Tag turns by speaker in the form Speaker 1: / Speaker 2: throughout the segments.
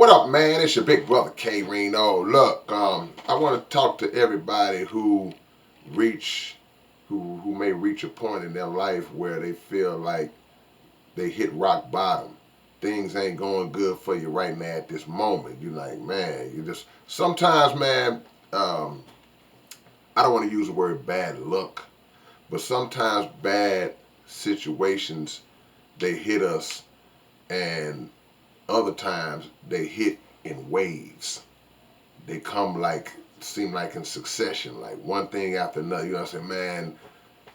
Speaker 1: What up, man? It's your big brother K-Rino. Look, I want to talk to everybody reach, who may reach a point in their life where they feel like they hit rock bottom. Things ain't going good for you right now at this moment. You're like, man, you just sometimes, man. Um, I don't want to use the word bad luck, but sometimes bad situations they hit us, and other times they hit in waves. They come like seem like in succession, like one thing after another. You know what I'm saying, man?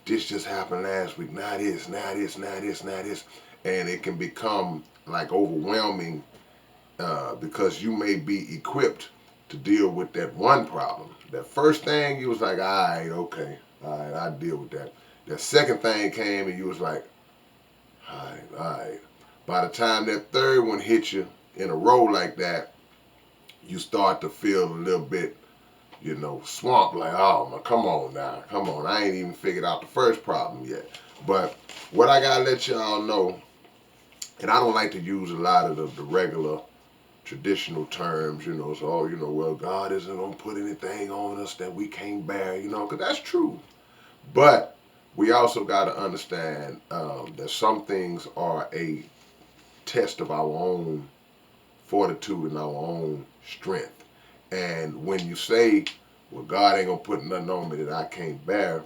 Speaker 1: This just happened last week. Now this, now this, now this, now this, and it can become like overwhelming because you may be equipped to deal with that one problem. That first thing you was like, all right, okay, all right, I deal with that. That second thing came and you was like, all right, all right. By the time that third one hit you in a row like that, you start to feel a little bit, swamp. Like, oh, come on now, come on. I ain't even figured out the first problem yet. But what I gotta let y'all know, and I don't like to use a lot of the regular traditional terms, so, well, God isn't gonna put anything on us that we can't bear, because that's true. But we also got to understand that some things are a test of our own fortitude and our own strength. And when you say, well, God ain't gonna put nothing on me that I can't bear,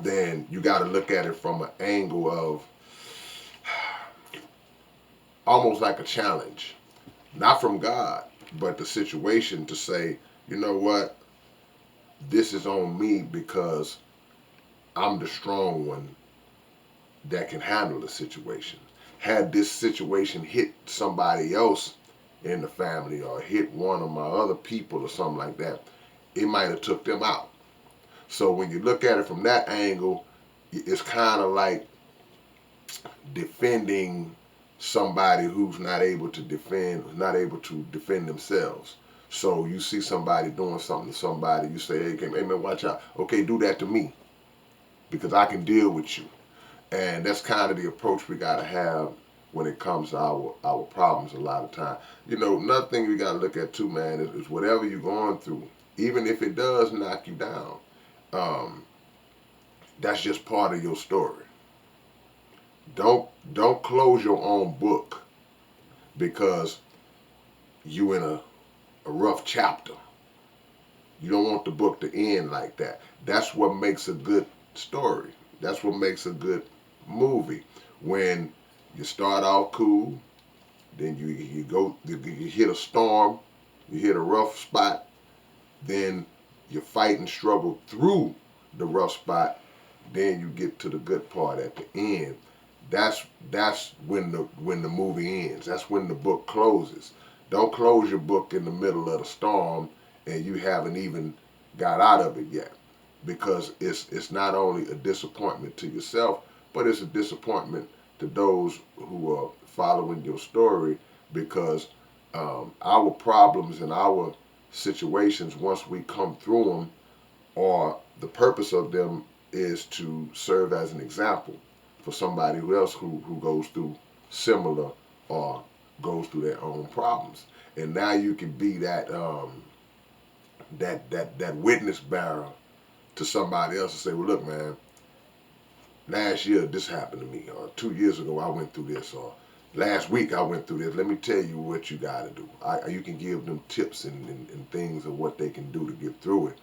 Speaker 1: then you got to look at it from an angle of almost like a challenge, not from God, but the situation to say, you know what, this is on me because I'm the strong one that can handle the situation. Had this situation hit somebody else in the family or hit one of my other people or something like that, it might have took them out. So when you look at it from that angle, it's kind of like defending somebody who's not able to defend themselves. So you see somebody doing something to somebody, you say, hey man, watch out. Okay, do that to me because I can deal with you. And that's kind of the approach we got to have when it comes to our problems a lot of time. Another thing we got to look at too, man, is whatever you're going through, even if it does knock you down, um, that's just part of your story. Don't close your own book because you in a rough chapter. You don't want the book to end like that. That's what makes a good story. That's what makes a good movie. When you start off cool, then you hit a storm, you hit a rough spot, then you fight and struggle through the rough spot, then you get to the good part at the end. That's when the movie ends. That's when the book closes. Don't close your book in the middle of the storm and you haven't even got out of it yet, because it's not only a disappointment to yourself, but it's a disappointment to those who are following your story, because our problems and our situations, once we come through them, or the purpose of them is to serve as an example for somebody else who goes through similar or goes through their own problems. And now you can be that witness bearer to somebody else and say, well, look, man, last year this happened to me, or 2 years ago I went through this, or last week I went through this. Let me tell you what you got to do. You can give them tips and things of what they can do to get through it.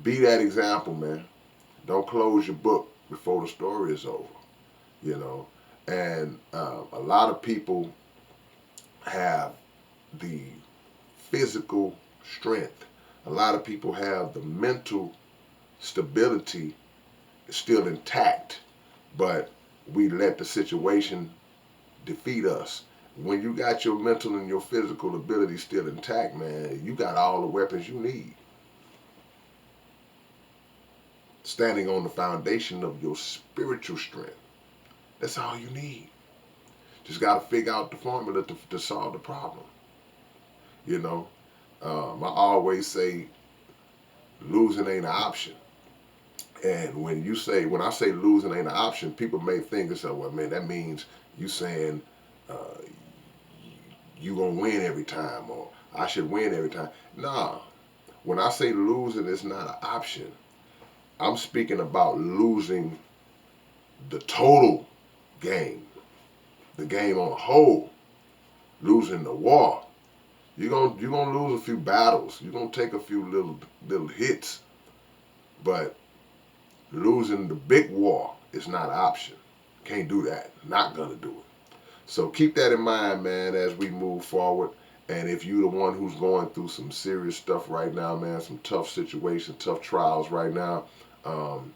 Speaker 1: Be that example, man. Don't close your book before the story is over, you know. And a lot of people have the physical strength. A lot of people have the mental stability still intact, but we let the situation defeat us. When you got your mental and your physical ability still intact, man, you got all the weapons you need. Standing on the foundation of your spiritual strength. That's all you need. Just got to figure out the formula to solve the problem. You know, I always say losing ain't an option. And when I say losing ain't an option, people may think and say, well, man, that means you saying uh, you gonna win every time, or I should win every time. Nah, when I say losing is not an option, I'm speaking about losing the total game, the game on a whole, losing the war. You're gonna lose a few battles. You're gonna take a few little hits, but losing the big war is not an option. Can't do that. Not gonna do it. So keep that in mind, man, as we move forward. And if you're the one who's going through some serious stuff right now, man, some tough situations, tough trials right now, um,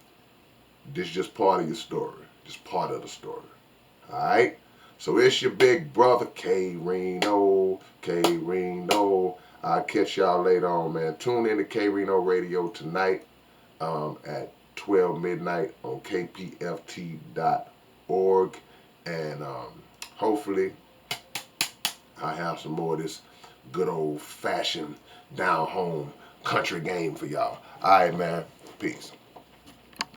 Speaker 1: this is just part of your story. Just part of the story. Alright? So it's your big brother, K-Rino. K-Rino. I'll catch y'all later on, man. Tune in to K-Rino Radio tonight at 12 midnight on kpft.org. And hopefully I have some more of this good old fashioned down home country game for y'all. Alright, man. Peace.